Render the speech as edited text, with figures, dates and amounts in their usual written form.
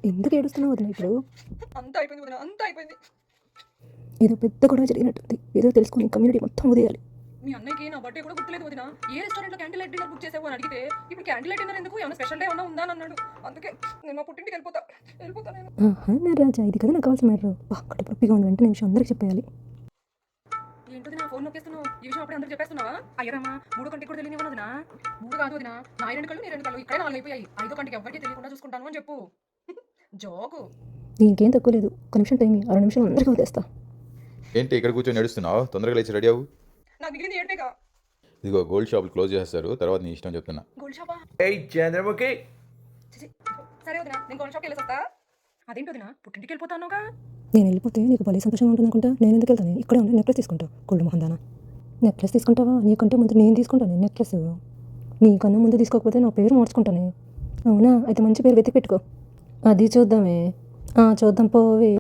ఎందుకు ఏడుస్తున్నావు వదిన ఇప్పుడు? అంతా అయిపోయింది వదిన, అంతా అయిపోయింది. ఏదో పెద్ద గొడవ జరిగినట్టుంది. ఏదో తెలుసుకొని కమ్యూనిటీ మొత్తం ఉదయాలి. మీ అన్నయ్యకి నా బర్త్డే కూడా గుర్తులేదు వదిన. ఏ రెస్టారెంట్లో క్యాండిల్ లైట్ డిన్నర్ బుక్ చేసావు అని అడిగితే ఇప్పుడు క్యాండిల్ లైట్ డిన్నర్ ఎందుకు, ఏమైనా స్పెషల్ డే ఏమన్నా ఉందా అని అన్నాడు. అందుకే నేను మా పుట్టింటికి వెళ్ళిపోతా నేను. ఆహా నా రాజా, ఇది కదా నాకు కావాల్సిన మ్యాటర్. కడుపు నొప్పిగా ఉంది, వెంటనే విషయం అందరికి చెప్పేయాలి. ఏంటది నా ఫోన్ నొక్కేస్తున్నావు? ఈ విషయం అప్పుడే అందరికి చెప్పేస్తున్నావా? అయ్యరామా, 3 కంటికి కూడా తెలియని వదినా. 3 కాదు వదినా, నా 2 కళ్ళు నీ 2 కళ్ళు ఇక్కడే 4 అయిపోయాయి. 5 కంటికి ఎవరికి తెలియకుండా చూసుకుంటాను అని చెప్పు. జోకు. నీకేం తక్కువ లేదు. ఒక నిమిషం టైం 6 నిమిషాలు అందరికీ వదిలేస్తా. ఏంటి ఇక్కడ కూర్చొని నడుస్తున్నావు? తొందరగా లేచి రెడీ అవ్వు. నాకు మిగిలింది ఏడ్పేగా. ఇదిగో గోల్డ్ షాపులు క్లోజ్ చేస్తారు, తర్వాత నీ ఇష్టం చెప్తున్నా. గోల్డ్ షాపా? ఏయ్ చంద్రముఖి, చిచి. సరే వదినా, నేను గోల్డ్ షాప్కి వెళ్ళేసొస్తా. అదేంటి వదినా, పుట్టింటికి వెళ్ళిపోతానుగా? నేను వెళ్ళిపోతే నీకు భలే సంతోషంగా ఉంటుంది అనుకుంటా. నేను ఎందుకు వెళ్తాను? ఇక్కడే ఉండి నెక్లెస్ తీసుకుంటా. కుళ్ళు మొహందానా, నెక్లెస్ తీసుకుంటావా? నీకంటే ముందు నేను తీసుకుంటాను నెక్లెస్. నీకన్నా ముందు తీసుకోకపోతే నా పేరు మార్చుకుంటానే. అవునా? అయితే మంచి పేరు వెతికి పెట్టుకో. అది చూద్దామే. చూద్దాం పోవే.